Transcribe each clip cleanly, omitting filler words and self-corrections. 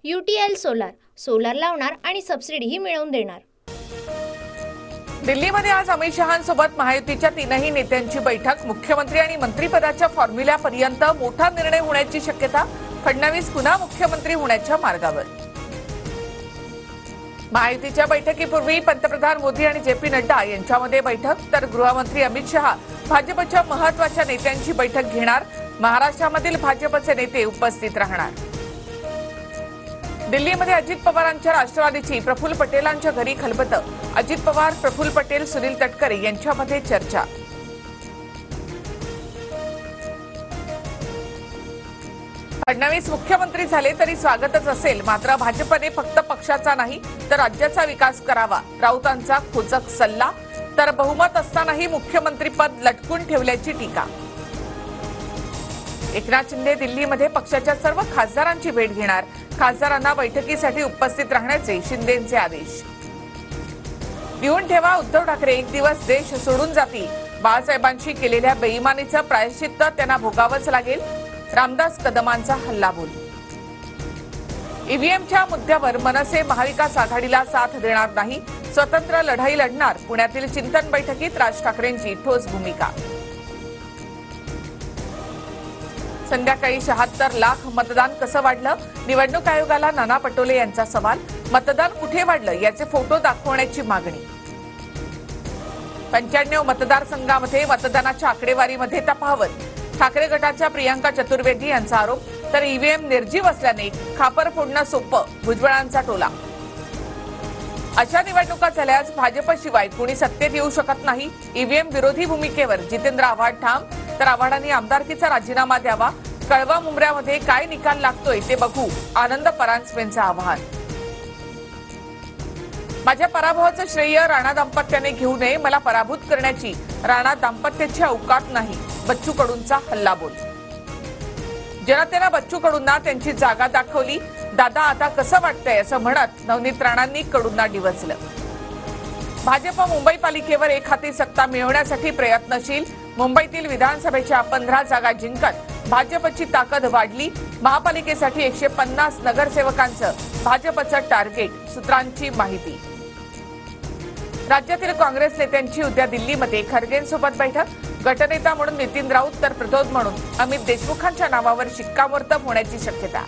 UTL solar लावणार आणि सबसिडीही मिळवून देणार। दिल्लीमध्ये आज अमित शहांसोबत महायुतीच्या तीनही नेत्यांची बैठक। मुख्यमंत्री आणि मंत्रिपदाच्या फॉर्म्युल्यापर्यंत मोठा निर्णय होण्याची शक्यता। फडणवीस पुन्हा मुख्यमंत्री होण्याच्या मार्गावर। महायुतीच्या बैठकीपूर्वी पंतप्रधान मोदी आणि JP नड्डा यांच्यामध्ये बैठक, तर गृहमंत्री अमित शहा भाजपच्या महत्त्वाच्या नेत्यांची बैठक घेणार। महाराष्ट्रामधील भाजपचे नेते उपस्थित राहणार। दिल्लीमध्ये अजित पवारांच्या राष्ट्रवादीची प्रफुल्ल पटेलांच्या घरी खलबतं। अजित पवार, प्रफुल्ल पटेल, सुनील तटकरे यांच्यामध्ये चर्चा। फडणवीस मुख्यमंत्री झाले तरी स्वागतच असेल, मात्र भाजपने फक्त पक्षाचा नाही तर राज्याचा विकास करावा, राऊतांचा खोचक सल्ला। तर बहुमत असतानाही मुख्यमंत्रीपद लटकून ठेवल्याची टीका। एकनाथ शिंदे दिल्लीमध्ये पक्षाच्या सर्व खासदारांची भेट घेणार। खासदारांना बैठकीसाठी उपस्थित राहण्याचे शिंदेंचे आदेश। लिहून ठेवा, उद्धव ठाकरे एक दिवस देश सोडून जातील। बाळासाहेबांशी केलेल्या बेईमानीचं प्रायश्चित्त त्यांना भोगावंच लागेल। रामदास कदमांचा हल्लाबोल। ईव्हीएमच्या मुद्द्यावर मनसे महाविकास आघाडीला साथ देणार नाही, स्वतंत्र लढाई लढणार। पुण्यातील चिंतन बैठकीत राज ठाकरेंची ठोस भूमिका। संध्याकाळी 76 लाख मतदान कसं वाढलं? निवडणूक आयोगाला नाना पटोले यांचा सवाल। मतदान कुठे वाढलं याचे फोटो दाखवण्याची मागणी। 95 मतदारसंघामध्ये मतदानाच्या आकडेवारीमध्ये तफावत। ठाकरे गटाच्या प्रियांका चतुर्वेदी यांचा आरोप, तर ईव्हीएम निर्जीव असल्याने खापर फोडणं सोपं, भुजबळांचा टोला। अशा निवडणुका झाल्यास भाजपशिवाय कुणी सत्तेत येऊ शकत नाही। ईव्हीएम विरोधी भूमिकेवर जितेंद्र आव्हाड ठाम, तर आव्हाडांनी आमदारकीचा राजीनामा द्यावा। कळवा मुंब्र्यामध्ये काय निकाल लागतोय ते बघू, आनंद परांजपेंचं आवाहन। माझ्या पराभवाचं श्रेय राणा दाम्पत्याने घेऊ नये, मला पराभूत करण्याची राणा दाम्पत्याची अवकात नाही, बच्चू कडूंचा हल्लाबोल। जनतेनं बच्चू कडूंना त्यांची जागा दाखवली, दादा आता कसं वाटतंय असं म्हणत नवनीत राणांनी कडूंना डिवचलं। भाजप मुंबई पालिकेवर एक हाती सत्ता मिळवण्यासाठी प्रयत्नशील। मुंबईतील विधानसभेच्या 15 जागा जिंकत भाजपची ताकद वाढली। महापालिकेसाठी 150 नगरसेवकांचं भाजपचं टार्गेट, सूत्रांची माहिती। राज्यातील काँग्रेस नेत्यांची उद्या दिल्लीमध्ये खरगेंसोबत बैठक। गटनेता म्हणून नितीन राऊत तर प्रतोद म्हणून अमित देशमुखांच्या नावावर शिक्कामोर्तब होण्याची शक्यता।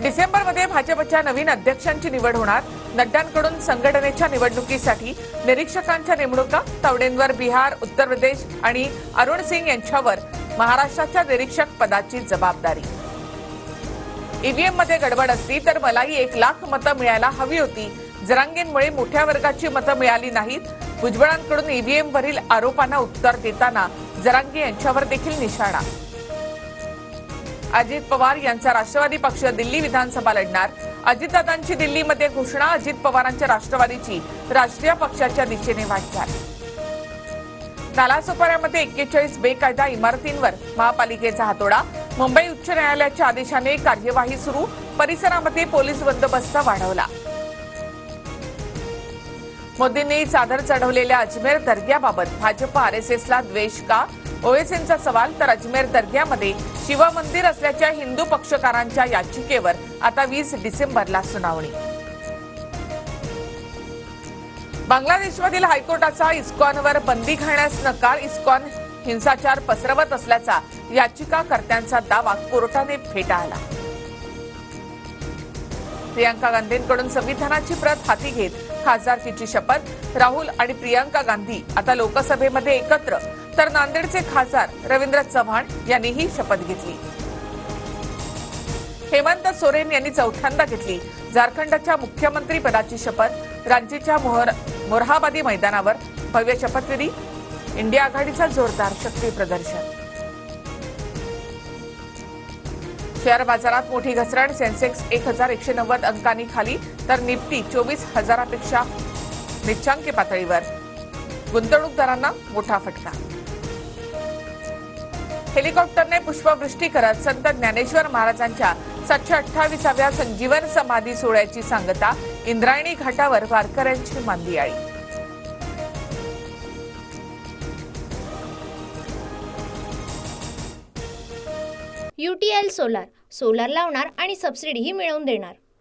डिसेंबरमध्ये भाजपच्या नवीन अध्यक्षांची निवड होणार। नड्डांकडून संघटनेच्या निवडणुकीसाठी निरीक्षकांच्या नेमणुका। तावडेंवर बिहार, उत्तर प्रदेश आणि अरुण सिंग यांच्यावर महाराष्ट्राच्या निरीक्षक पदाची जबाबदारी। ईव्हीएम मध्ये गडबड असती तर मलाही 1 लाख मतं मिळायला हवी होती। जरांगेंमुळे मोठ्या वर्गाची मतं मिळाली नाहीत। भुजबळांकडून ईव्हीएम वरील आरोपांना उत्तर देताना जरांगे यांच्यावर देखील निशाणा। अजित पवार यांचा राष्ट्रवादी पक्ष दिल्ली विधानसभा लढणार। अजितदादांची दिल्लीमध्ये घोषणा, अजित पवारांच्या राष्ट्रवादीची राष्ट्रीय पक्षाच्या दिशेने वाटचाल। नालासोपाऱ्यामध्ये 41 बेकायदा इमारतींवर महापालिकेचा हातोडा। मुंबई उच्च न्यायालयाच्या आदेशाने कार्यवाही सुरू, परिसरामध्ये पोलीस बंदोबस्त वाढवला। मोदींनी चादर चढवलेल्या अजमेर दर्ग्याबाबत भाजप RSSला द्वेष का? ओएसएनचा सवाल, तर अजमेर दर्ग्यामध्ये शिवमंदिर असल्याच्या हिंदू पक्षकारांच्या याचिकेवर आता 20 डिसेंबरला सुनावणी। बांगलादेशमधील हायकोर्टाचा इस्कॉनवर बंदी घालण्यास नकार। इस्कॉन हिंसाचार पसरवत असल्याचा याचिकाकर्त्यांचा दावा कोर्टाने फेटाळला। प्रियांका गांधींकडून संविधानाची प्रत हाती घेत खासदारकीची शपथ। राहुल आणि प्रियांका गांधी आता लोकसभेमध्ये एकत्र, तर नांदेडचे खासदार रवींद्र चव्हाण यांनीही शपथ घेतली। हेमंत सोरेन यांनी चौथ्यांदा घेतली झारखंडच्या मुख्यमंत्री पदाची शपथ। रांचीच्या मोरहाबादी मैदानावर भव्य शपथविधी। इंडिया आघाडीचा जोरदार शक्ती प्रदर्शन। शेअर बाजारात मोठी घसरण। सेन्सेक्स 1190 अंकांनी खाली, तर निफ्टी 24,000पेक्षा निच्चांकी पातळीवर। गुंतवणूकदारांना मोठा फटका। हेलिकॉप्टरने पुष्पवृष्टी करत संत ज्ञानेश्वर महाराजांच्या 728व्या संजीवन समाधी सोहळ्याची सांगता। इंद्रायणी घाटावर वारकऱ्यांची मांदियाळी। UTL सोलार लावणार आणि सबसिडीही मिळवून देणार।